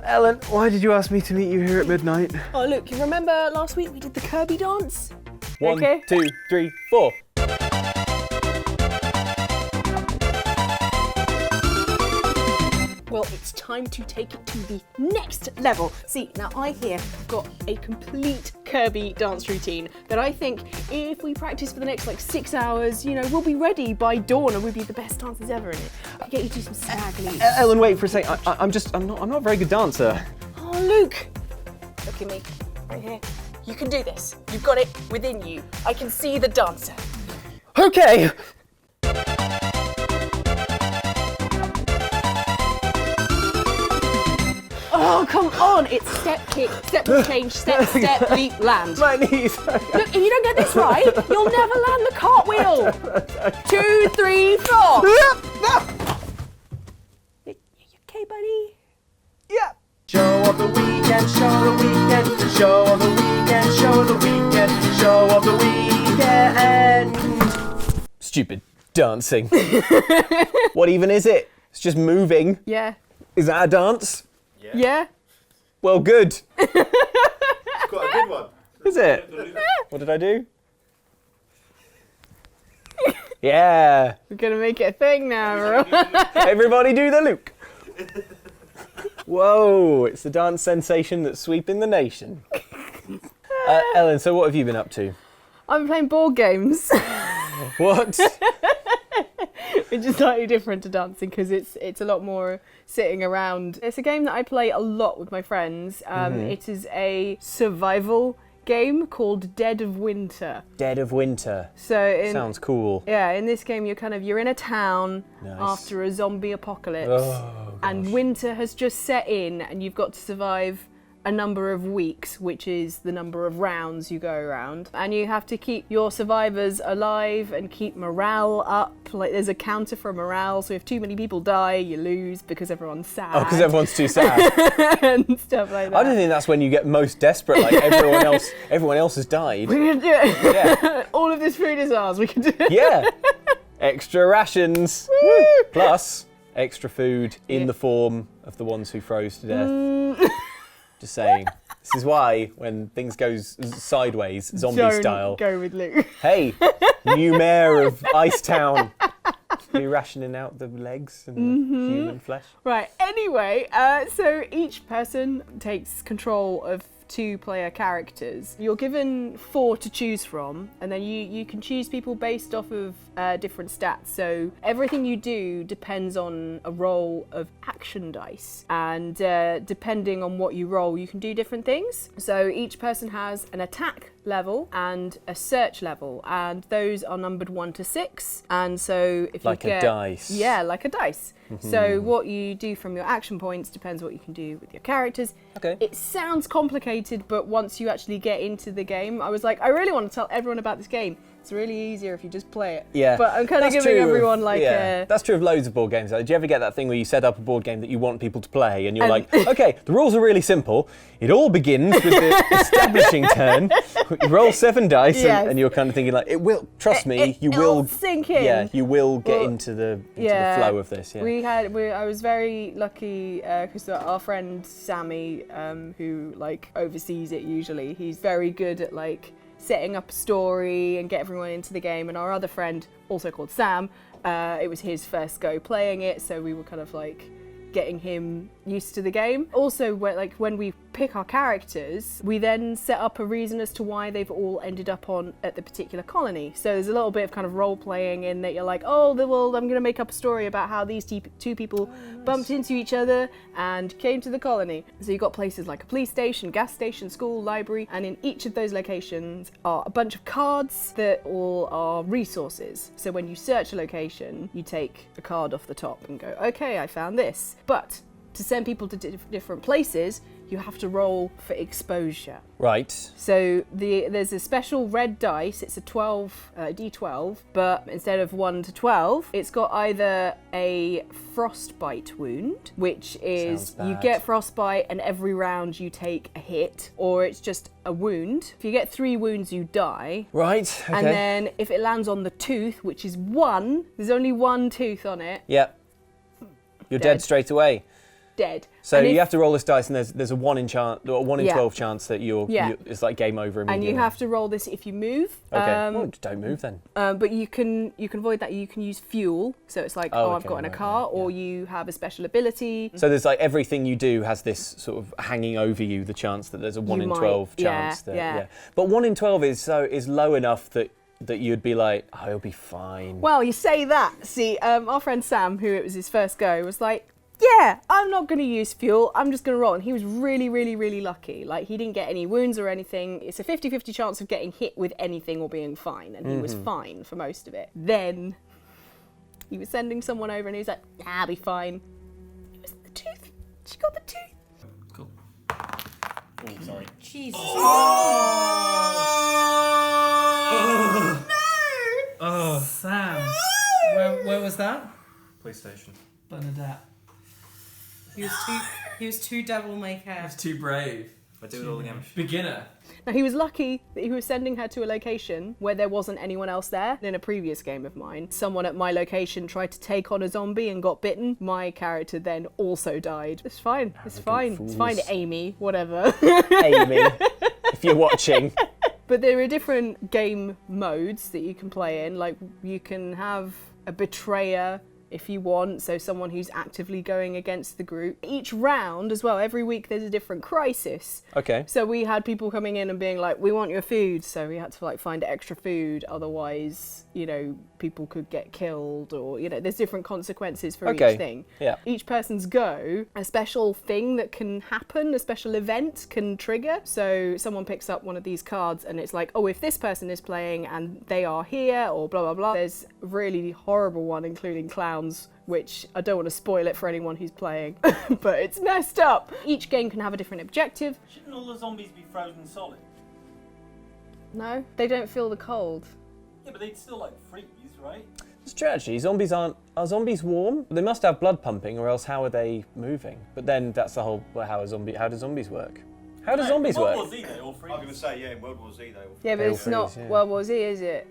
Ellen, why did you ask me to meet you here at midnight? Oh, look, you remember last week we did the Kirby dance? 1, 2, 3, 4. Well, it's time to take it to the next level. See, now I here have got a complete Kirby dance routine that I think if we practice for the next like 6 hours, you know, we'll be ready by dawn and we'll be the best dancers ever in it. I'll get you to do some stag leaps. Ellen, wait for a second. I'm not a very good dancer. Oh, Luke, look at me, right here. You can do this. You've got it within you. I can see the dancer. Okay. Oh, come on! It's step, kick, step, change, step, step, leap, land. My knees. Look, if you don't get this right, you'll never land the cartwheel. 2, 3, 4. You okay, buddy? Yeah. Show of the weekend, show of the weekend, show of the weekend, show of the weekend, show of the weekend. Stupid dancing. What even is it? It's just moving. Yeah. Is that a dance? Yeah? Well, good. It's quite a good one. Is it? What did I do? Yeah. We're gonna make it a thing now. Everybody do the Luke. Whoa, it's the dance sensation that's sweeping the nation. Ellen, so what have you been up to? I've been playing board games. What? Which is slightly different to dancing because it's a lot more sitting around. It's a game that I play a lot with my friends. It is a survival game called Dead of Winter. Dead of Winter. Sounds cool. Yeah, in this game you're in a town Nice. after a zombie apocalypse, and winter has just set in, and you've got to survive a number of weeks, which is the number of rounds you go around, and you have to keep your survivors alive and keep morale up. Like there's a counter for morale, so if too many people die, you lose because everyone's sad. Oh, because everyone's too sad. and stuff like that. I don't think that's when you get most desperate. Like everyone else has died. We can do it. Yeah. All of this food is ours. We can do it. Yeah. Extra rations. Plus extra food in the form of the ones who froze to death. Just saying. This is why when things go sideways, zombie Don't style. go with Luke. Hey, new mayor of Icetown. Be rationing out the legs and the human flesh. Right, anyway, so each person takes control of 2-player characters. You're given 4 to choose from, and then you can choose people based off of different stats. So everything you do depends on a roll of action dice, and depending on what you roll, you can do different things. So each person has an attack level and a search level, and those are numbered 1 to 6. And so if Like you get a dice. Yeah, like a dice. So what you do from your action points depends what you can do with your characters. Okay. It sounds complicated, but once you actually get into the game, I was like, I really want to tell everyone about this game. It's really easier if you just play it. Yeah. But I'm kind of That's giving true of- everyone like yeah. That's true of loads of board games. Like, do you ever get that thing where you set up a board game that you want people to play and you're like, okay, the rules are really simple. It all begins with the establishing turn. You roll 7 dice Yes. and you're kind of thinking like, it will, trust me, you it'll will sink in. Yeah, you will get Well, into the flow of this. Yeah. I was very lucky because our friend Sammy, who like oversees it usually, he's very good at like setting up a story and get everyone into the game. And our other friend, also called Sam, it was his first go playing it, so we were kind of like getting him used to the game. Also, when we pick our characters, we then set up a reason as to why they've all ended up at the particular colony. So there's a little bit of kind of role playing in that you're like, I'm going to make up a story about how these 2 people bumped into each other and came to the colony. So you've got places like a police station, gas station, school, library, and in each of those locations are a bunch of cards that all are resources. So when you search a location, you take a card off the top and go, okay, I found this. But to send people to different places, you have to roll for exposure. Right. So there's a special red dice. It's a D12, but instead of 1 to 12, it's got either a frostbite wound, which is Sounds you bad. get frostbite and every round you take a hit, or it's just a wound. If you get 3 wounds, you die. Right. Okay. And then if it lands on the tooth, which is 1, there's only 1 tooth on it. Yep. You're dead straight away. dead. So And you if- have to roll this dice, and there's a 1 in chance, or 1 in Yeah. 12 chance that it's like game over immediately. And you have to roll this if you move. Okay. Well, don't move then. But you can avoid that. You can use fuel. So it's like, I've okay, got in a right, car, yeah, or you have a special ability. So there's like everything you do has this sort of hanging over you, the chance that there's a 1 in might, 12 yeah, chance. That, yeah. But 1 in 12 is low enough that you'd be like, oh, he'll be fine. Well, you say that. See, our friend Sam, who it was his first go, was like, yeah, I'm not going to use fuel. I'm just going to roll. And he was really, really, really lucky. Like, he didn't get any wounds or anything. It's a 50-50 chance of getting hit with anything or being fine. And he was fine for most of it. Then he was sending someone over and he was like, nah, I'll be fine. It was the tooth. She got the tooth. Cool. Oh, sorry. Jesus. Oh, Sam. Where was that? PlayStation. Bernadette. He was too devil may care. That's too brave. I do it all again. Beginner. Now, he was lucky that he was sending her to a location where there wasn't anyone else there. In a previous game of mine, someone at my location tried to take on a zombie and got bitten. My character then also died. It's fine. It's fine. It's fine, Amy. Whatever. Amy, if you're watching. But there are different game modes that you can play in. Like, you can have a betrayer if you want, so someone who's actively going against the group. Each round as well, every week there's a different crisis. Okay. So we had people coming in and being like, we want your food, so we had to like find extra food, otherwise, you know, people could get killed, or, you know, there's different consequences for each thing. Yeah. Each person's go, a special thing that can happen, a special event can trigger. So someone picks up one of these cards and it's like, oh, if this person is playing and they are here, or blah, blah, blah. There's a really horrible one, including clowns, which I don't want to spoil it for anyone who's playing, but it's messed up. Each game can have a different objective. Shouldn't all the zombies be frozen solid? No, they don't feel the cold. Yeah, but they'd still like freeze, right? It's true, actually. Are zombies warm? They must have blood pumping, or else how are they moving? But then that's the whole, well, how do zombies work? How do zombies World work? War Z, they all freeze. I'm going to say, yeah, in World War Z they all Yeah, but They all it's not freeze, yeah. World War Z, is it?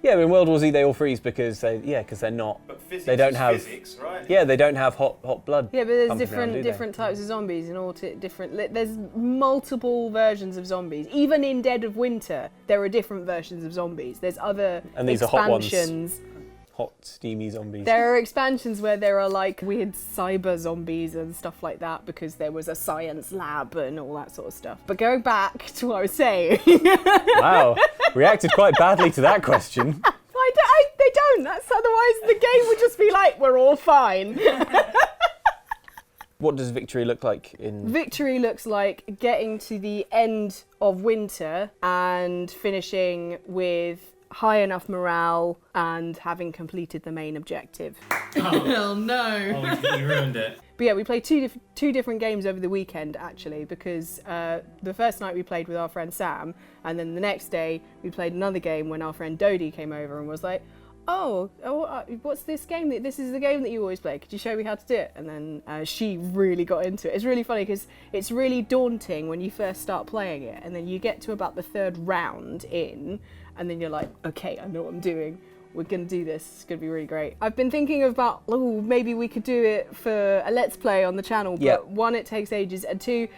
Yeah, but in World War Z they all freeze because they're not. But physics They don't is have- physics, right? Yeah, they don't have hot blood. Yeah, but there's pumping around, do they? different types of zombies and all different. There's multiple versions of zombies. Even in Dead of Winter, there are different versions of zombies. There's other And these are hot ones. expansions. Hot, steamy zombies. There are expansions where there are like weird cyber zombies and stuff like that because there was a science lab and all that sort of stuff. But going back to what I was saying, Wow, reacted quite badly to that question. they don't. That's otherwise the game would just be like, we're all fine. What does victory look like in? Victory looks like getting to the end of winter and finishing with high enough morale and having completed the main objective. Oh no. Oh, you ruined it. But yeah, we played two different games over the weekend actually, because the first night we played with our friend Sam, and then the next day we played another game when our friend Dodie came over and was like, oh, what's this game? This is the game that you always play. Could you show me how to do it? And then she really got into it. It's really funny because it's really daunting when you first start playing it, and then you get to about the third round in, and then you're like, okay, I know what I'm doing. We're going to do this. It's going to be really great. I've been thinking about, oh, maybe we could do it for a Let's Play on the channel, but Yeah. one, it takes ages, and two,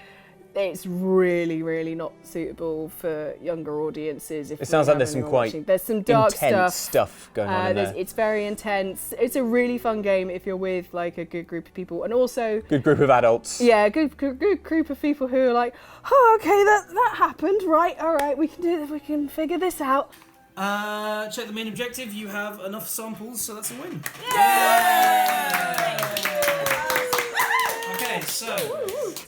it's really, really not suitable for younger audiences. If It sounds we like there's have some anyone quite watching. There's some dark intense stuff. stuff going on in there. It's very intense. It's a really fun game if you're with like a good group of people, and also, Good group of adults. yeah, a good group of people who are like, oh, okay, that happened, right? All right, we can do this. We can figure this out. Check the main objective. You have enough samples, so that's a win. Okay, so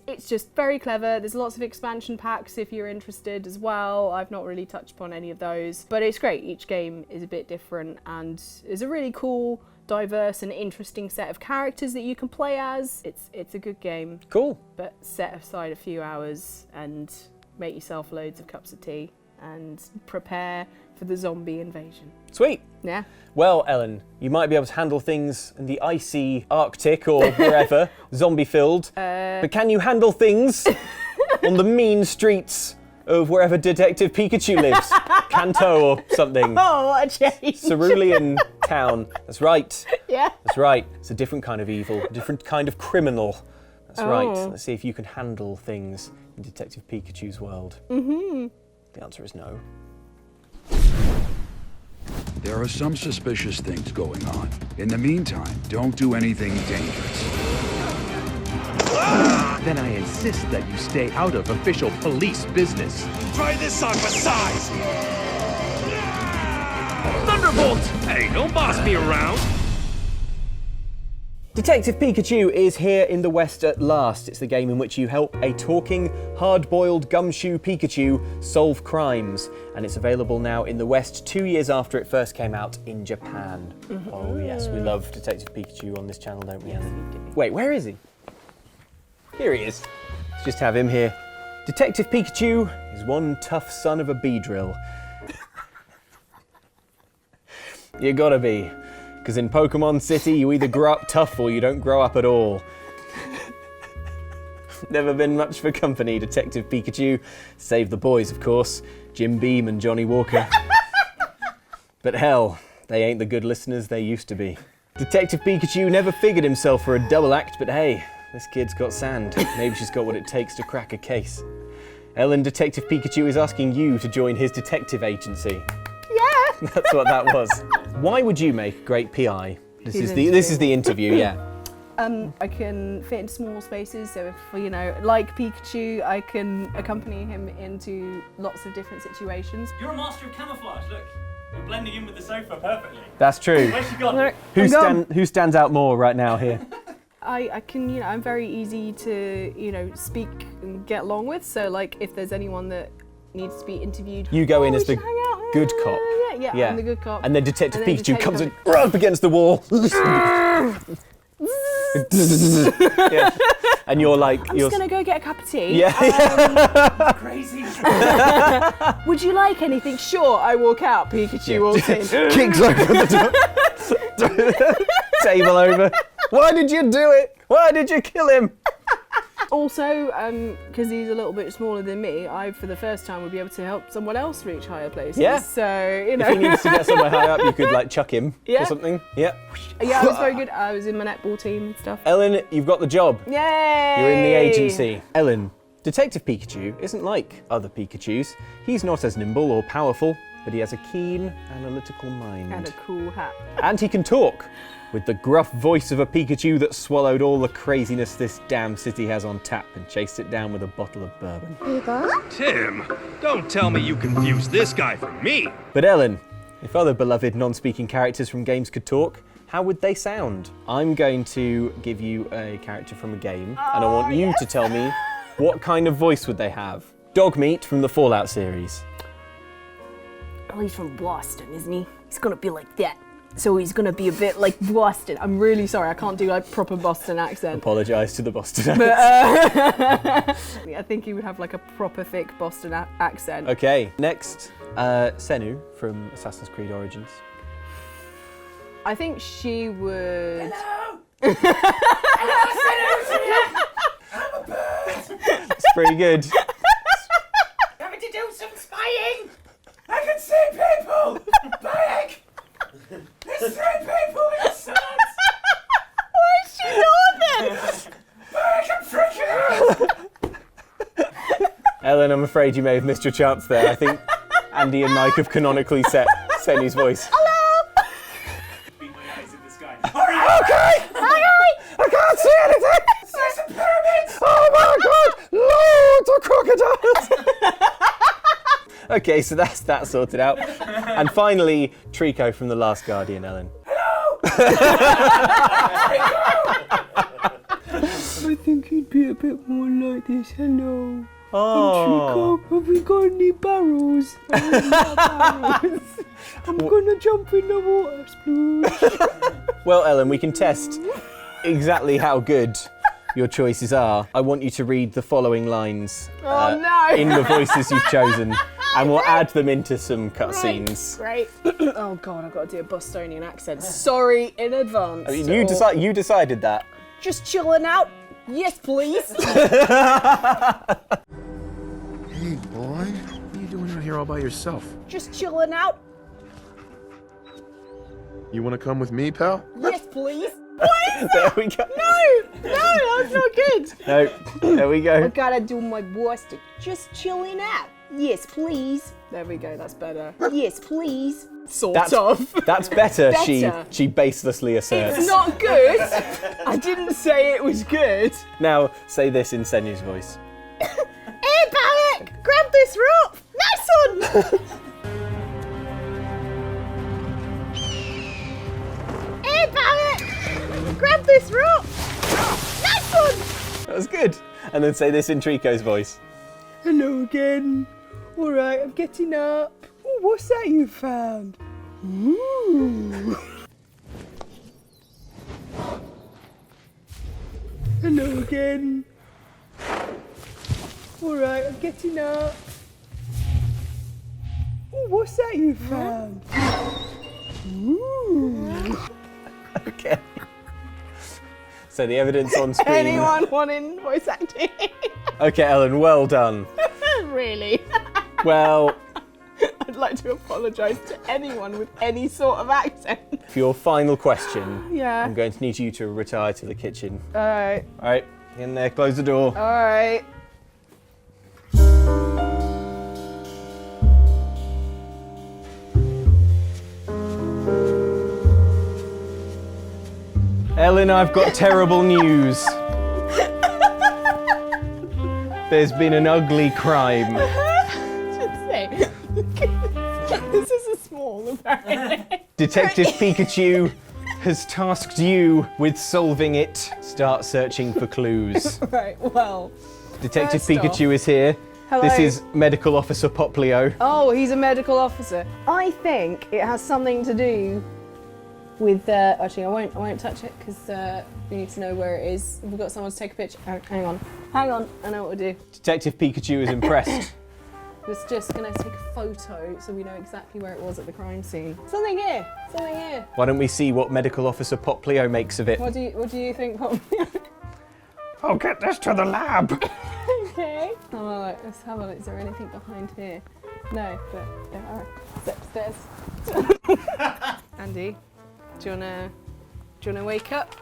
It's just very clever. There's lots of expansion packs if you're interested as well. I've not really touched upon any of those, but it's great. Each game is a bit different and is a really cool, diverse and interesting set of characters that you can play as. It's a good game, Cool. but set aside a few hours and make yourself loads of cups of tea and prepare for the zombie invasion. Sweet. Yeah. Well, Ellen, you might be able to handle things in the icy Arctic or wherever, zombie-filled. But can you handle things on the mean streets of wherever Detective Pikachu lives? Kanto or something. Oh, what a change. Cerulean town. That's right. Yeah. Yeah. That's right. It's a different kind of evil, a different kind of criminal. That's right. Let's see if you can handle things in Detective Pikachu's world. The answer is no. There are some suspicious things going on. In the meantime, don't do anything dangerous. Then I insist that you stay out of official police business. Try this on for size! Thunderbolt! Hey, don't boss me around! Detective Pikachu is here in the West at last. It's the game in which you help a talking, hard-boiled gumshoe Pikachu solve crimes. And it's available now in the West 2 years after it first came out in Japan. Oh yes, we love Detective Pikachu on this channel, don't we, Alan? Wait, where is he? Here he is. Let's just have him here. Detective Pikachu is one tough son of a Beedrill. You gotta be. Because in Pokemon City, you either grow up tough or you don't grow up at all. Never been much for company, Detective Pikachu. Save the boys, of course. Jim Beam and Johnny Walker. But hell, they ain't the good listeners they used to be. Detective Pikachu never figured himself for a double act, but hey, this kid's got sand. Maybe she's got what it takes to crack a case. Ellen, Detective Pikachu is asking you to join his detective agency. Yeah. That's what that was. Why would you make a great PI? This is the interview, yeah. I can fit into small spaces, so if, you know, like Pikachu, I can accompany him into lots of different situations. You're a master of camouflage, look. You're blending in with the sofa perfectly. That's true. Where's she gone? Who stands out more right now here? I can, you know, I'm very easy to, you know, speak and get along with, so like if there's anyone that needs to be interviewed, You go in as we the should hang out. good cop. Yeah, I'm the good cop. And then Detective And then Pikachu comes Detective- up against the wall. Yeah. And you're like, I'm just gonna go get a cup of tea. yeah. Crazy. Would you like anything? Sure, I walk out. Pikachu walks in. Kicks over the table over. Why did you do it? Why did you kill him? Also, because he's a little bit smaller than me, I, for the first time, would be able to help someone else reach higher places. Yeah. So, you know. If he needs to get somewhere high up, you could like chuck him Yeah. or something. Yeah. Yeah, I was very good. I was in my netball team and stuff. Ellen, you've got the job. Yay! You're in the agency. Ellen, Detective Pikachu isn't like other Pikachus. He's not as nimble or powerful, but he has a keen, analytical mind. And a cool hat. And he can talk, with the gruff voice of a Pikachu that swallowed all the craziness this damn city has on tap and chased it down with a bottle of bourbon. Tim, don't tell me you confused this guy for me. But Ellen, if other beloved non-speaking characters from games could talk, how would they sound? I'm going to give you a character from a game, and I want you to tell me what kind of voice would they have. Dogmeat from the Fallout series. Oh, he's from Boston, isn't he? He's gonna be like that. So he's gonna be a bit like Boston. I'm really sorry, I can't do like proper Boston accent. Apologise to the Boston But, accent. I think he would have like a proper thick Boston accent. Okay, next, Senu from Assassin's Creed Origins. I think she would. Hello! Hello, Senu! I'm a bird! It's pretty good. Having to do some spying! I can see people! Panic! There's 3 people inside! Why is she northern? Panic, I'm freaking out! Ellen, I'm afraid you may have missed your chance there. I think Andy and Mike have canonically set Senu's voice. Beat my eyes in the sky. Okay! I can't see anything! There's some pyramids! Oh my god! Loads of crocodiles! Okay, so that's that sorted out. And finally, Trico from The Last Guardian, Ellen. I think he'd be a bit more like this. Hello. Oh. Trico, have we got any barrels? I'm gonna jump in the water, sploosh. Well, Ellen, we can test exactly how good your choices are. I want you to read the following lines in the voices you've chosen, and we'll add them into some cutscenes. Great. Oh god, I've got to do a Bostonian accent. Sorry in advance. I mean, you decided that. Just chilling out. Yes, please. Hey, boy. What are you doing out here all by yourself? Just chilling out. You want to come with me, pal? Yes, please. What is There that? we go. No, that's not good. No, there we I go. gotta do my best to just chilling out. Yes, please. There we go, that's better. Yes, please. Sort of. That's better, Better. she baselessly asserts. It's not good. I didn't say it was good. Now, say this in Senya's voice. Hey, Barrack, grab this rope. Nice one. Hey, Barrack, grab this rope. Nice one. That was good. And then say this in Trico's voice. Hello again. All right, I'm getting up. Oh, what's that you found? Ooh. Hello again. All right, I'm getting up. Oh, what's that you found? Ooh. Okay. So the evidence on screen. Anyone wanting voice acting? Okay, Ellen, well done. Really? Well, I'd like to apologise to anyone with any sort of accent. for your final question, Yeah. I'm going to need you to retire to the kitchen. Alright, All right, in there, close the door. alright. Ellen, I've got terrible news. There's been an ugly crime. Should say. This is a small, apparently. Detective Pikachu has tasked you with solving it. Start searching for clues. Right, well. Detective First off- Pikachu is here. Hello. This is Medical Officer Poplio. Oh, he's a medical officer. I think it has something to do with. Actually, I won't touch it because we need to know where it is. We've got someone to take a picture. Hang on. I know what to do. Detective Pikachu is impressed. Was just gonna take a photo so we know exactly where it was at the crime scene. Something here. Why don't we see what Medical Officer Poplio makes of it? What do you think? I'll get this to the lab. Okay. Oh, right, let's have a look. Is there anything behind here? No, but there are. It's upstairs. Andy, do you wanna wake up?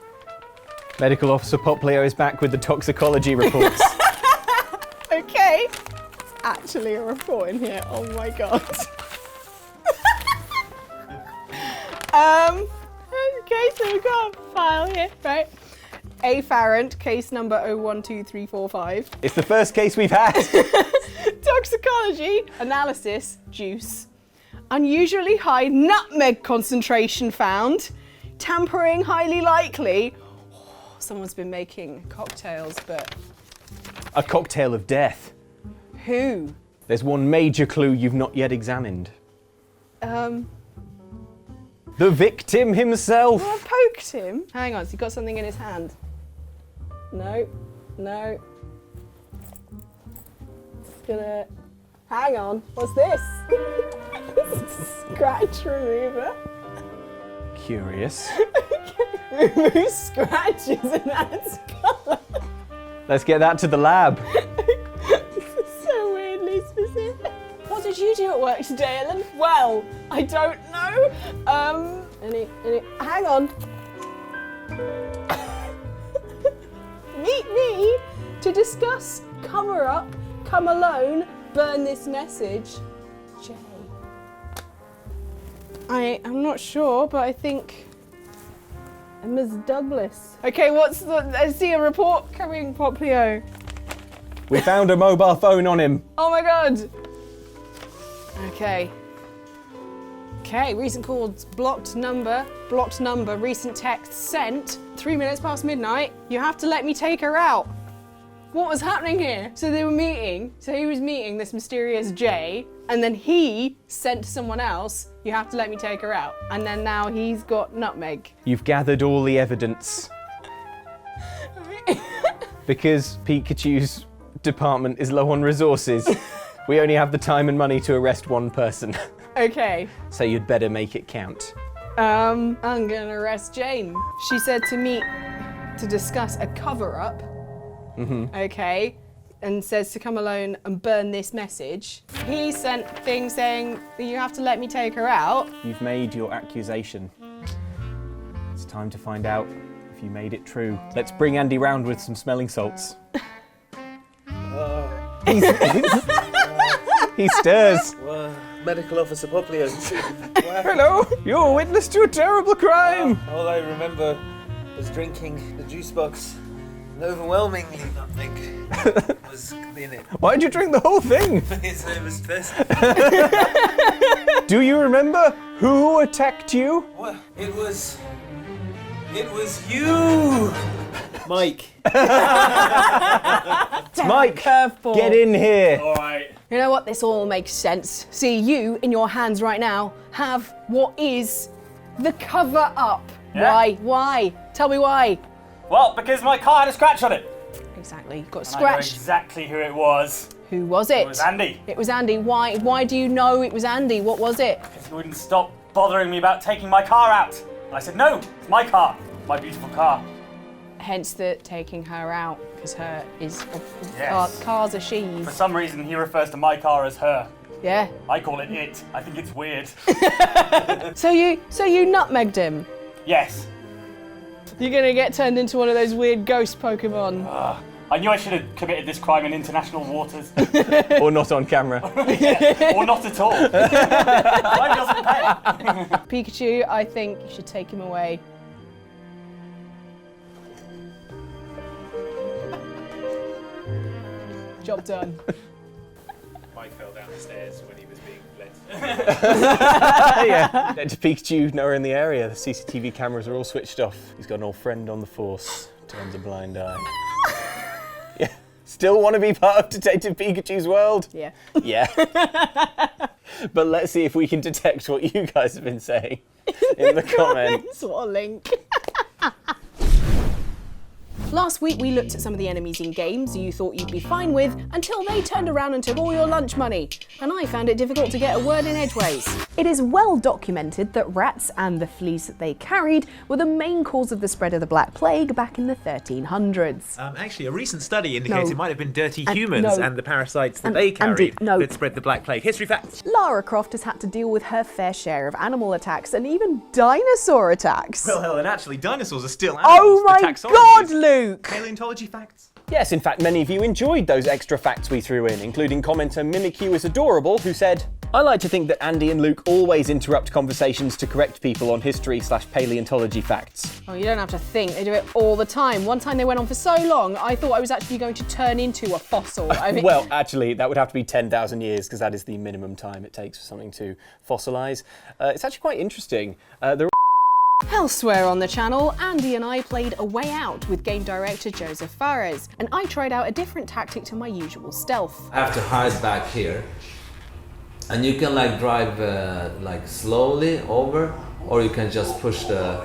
Medical Officer Poplio is back with the toxicology reports. Okay. It's actually a report in here. Oh my god. Okay, so we've got a file here, right? A Farrant, case number 012345. It's the first case we've had. Toxicology, analysis, juice. Unusually high nutmeg concentration found. Tampering highly likely. Oh, someone's been making cocktails, but A cocktail of death. who? There's one major clue you've not yet examined. Well, The victim himself. I poked him. Hang on, has he got something in his hand? No. Just gonna. Hang on, what's this? Scratch remover. Curious. Remove scratches and adds colour. Let's get that to the lab. This is so weirdly specific. What did you do at work today, Ellen? Well, I don't know. Hang on. Meet me to discuss cover up, come alone, burn this message. Jay. I'm not sure, but I think Ms. Douglas. Okay, I see a report coming, Poplio. We found a mobile phone on him. Oh my god. Okay, recent calls, blocked number, recent text sent, 3 minutes past midnight. You have to let me take her out. What was happening here? So he was meeting this mysterious Jay, and then he sent to someone else, you have to let me take her out. And then now he's got nutmeg. You've gathered all the evidence. Because Pikachu's department is low on resources, we only have the time and money to arrest one person. Okay. So you'd better make it count. I'm gonna arrest Jane. She said to meet to discuss a cover-up. Okay, and says to come alone and burn this message. He sent things saying that you have to let me take her out. You've made your accusation. It's time to find out if you made it true. Let's bring Andy round with some smelling salts. He stirs. Medical officer Poplio. Hello, you're a witness to a terrible crime. All I remember was drinking the juice box. And overwhelmingly nothing was in it. Why'd you drink the whole thing? His name was thirsty. Do you remember who attacked you? Well, it was you, Mike. Mike, get in here. All right. You know what? This all makes sense. See, you, in your hands right now, have what is the cover-up. Yeah? Why? Tell me why. Well, because my car had a scratch on it. Exactly, you've got a And I know scratch. exactly who it was. Who was it? It was Andy. It was Andy. Why do you know it was Andy? What was it? Because he wouldn't stop bothering me about taking my car out. And I said, no, it's my car. My beautiful car. Hence the taking her out, because her is Yes. cars are she's. For some reason, he refers to my car as her. Yeah. I call it it. I think it's weird. So you nutmegged him. Yes. You're gonna get turned into one of those weird ghost Pokemon. I knew I should have committed this crime in international waters. Or not on camera. Or not at all. Crime doesn't pay. Pikachu, I think you should take him away. Job done. Mike fell down the stairs when he was being led. Yeah. Detective Pikachu, nowhere in the area. The CCTV cameras are all switched off. He's got an old friend on the force. Turns a blind eye. Yeah. Still want to be part of Detective Pikachu's world? Yeah. Yeah. But let's see if we can detect what you guys have been saying in the comments. What a link. Last week we looked at some of the enemies in games you thought you'd be fine with until they turned around and took all your lunch money. And I found it difficult to get a word in edgeways. It is well documented that rats and the fleas that they carried were the main cause of the spread of the Black Plague back in the 1300s. Actually, a recent study indicates No. it might have been dirty And- humans no. and the parasites that And- they Andy, carried no. that spread the Black Plague. History facts. Lara Croft has had to deal with her fair share of animal attacks and even dinosaur attacks. Well, Helen, actually, dinosaurs are still Oh animals. my The taxonomy God, is Luke! Paleontology facts. Yes, in fact, many of you enjoyed those extra facts we threw in, including commenter Mimic You is Adorable, who said, I like to think that Andy and Luke always interrupt conversations to correct people on history/paleontology facts. Oh, you don't have to think, they do it all the time. One time they went on for so long, I thought I was actually going to turn into a fossil. I mean, Well, actually, that would have to be 10,000 years, because that is the minimum time it takes for something to fossilise. It's actually quite interesting. Elsewhere on the channel, Andy and I played A Way Out with game director Joseph Fares, and I tried out a different tactic to my usual stealth. I have to hide back here, and you can like drive like slowly over, or you can just push the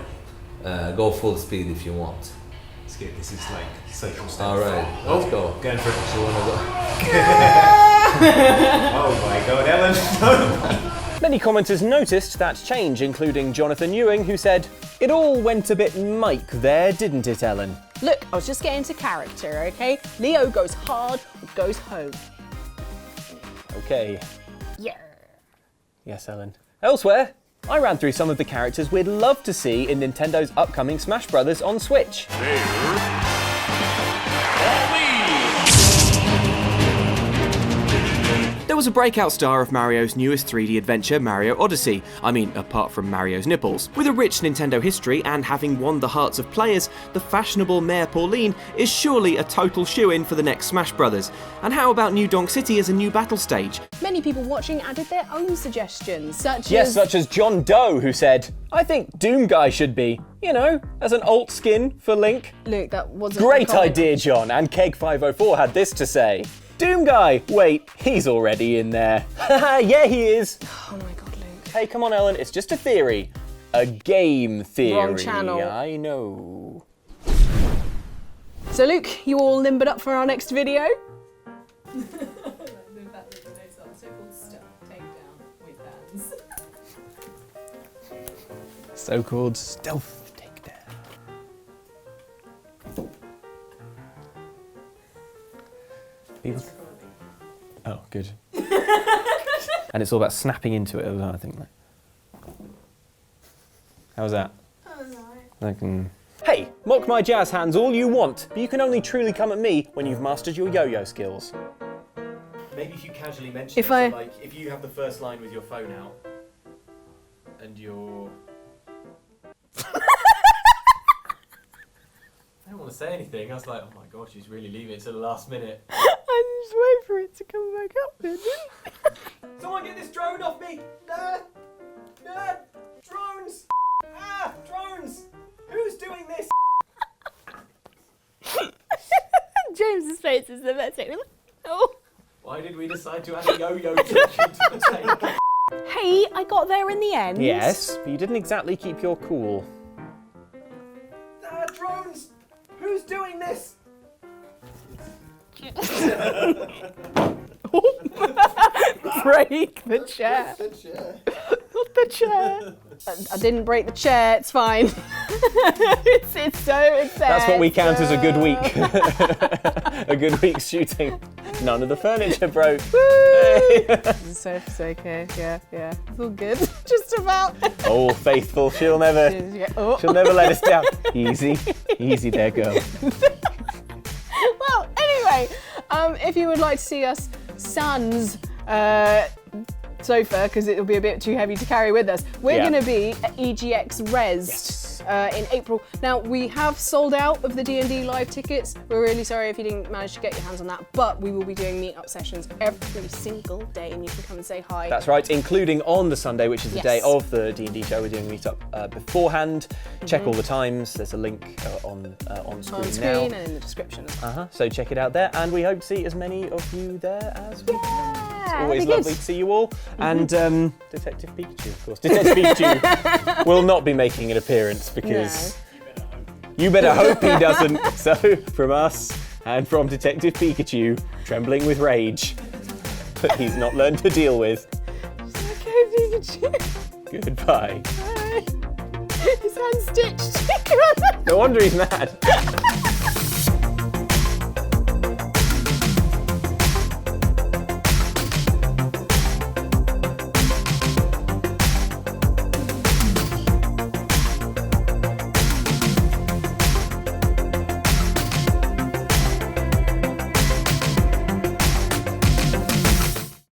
go full speed if you want. It's good. This is like social stuff. All right, let's go. Going for it. You wanna go? Oh my God, Ellen! Many commenters noticed that change, including Jonathan Ewing, who said, It all went a bit Mike there, didn't it, Ellen? Look, I was just getting into character, okay? Leo goes hard or goes home. Okay. Yeah. Yes, Ellen. Elsewhere, I ran through some of the characters we'd love to see in Nintendo's upcoming Smash Bros. On Switch. There was a breakout star of Mario's newest 3D adventure, Mario Odyssey. I mean, apart from Mario's nipples. With a rich Nintendo history and having won the hearts of players, the fashionable Mayor Pauline is surely a total shoo-in for the next Smash Bros. And how about New Donk City as a new battle stage? Many people watching added their own suggestions, such Yes, as... such as John Doe, who said, I think Doom Guy should be, you know, as an alt skin for Link. Luke, that wasn't... Great idea, John. And Keg504 had this to say. Doom Guy! Wait, he's already in there. Haha, yeah, he is. Oh my God, Luke. Hey, come on, Ellen, it's just a theory. A game theory. Wrong channel. I know. So Luke, you all limbered up for our next video? So-called stealth takedown. People... Oh, good. And it's all about snapping into it as well, I think. How was that? That was alright. Hey, mock my jazz hands all you want, but you can only truly come at me when you've mastered your yo-yo skills. Maybe if you casually mention If it, so, I- like, if you have the first line with your phone out, and you're... I don't want to say anything. I was like, oh my god, she's really leaving it to the last minute. I just wait for it to come back up then. Someone get this drone off me! Drones! Ah, drones! Who's doing this? James's face is the best. Oh. Why did we decide to add a yo-yo trick into the tank? Hey, I got there in the end. Yes, but you didn't exactly keep your cool. Ah, drones! Who's doing this? Break the chair. Not the chair. I didn't break the chair, it's fine. it's there. That's what we count as a good week. A good week's shooting. None of the furniture broke. It's okay, yeah. It's all good. Just about. Oh, faithful, she'll never let us down. Easy there, girl. Well, anyway, if you would like to see us sans sofa, because it'll be a bit too heavy to carry with us, we're going to be at EGX Rezzed in April. Now, we have sold out of the D&D live tickets. We're really sorry if you didn't manage to get your hands on that, but we will be doing meet-up sessions every single day, and you can come and say hi. That's right, including on the Sunday, which is the Yes. day of the D&D show. We're doing a meet-up beforehand. Check all the times. There's a link on screen now. And in the description. So check it out there, and we hope to see as many of you there as we can. It's always that'd be lovely good. to see you all. And Detective Pikachu, of course. Detective Pikachu will not be making an appearance because you better hope he doesn't. So from us and from Detective Pikachu, trembling with rage that he's not learned to deal with. Okay, Pikachu. Goodbye. Bye. His hand's stitched. No wonder he's mad.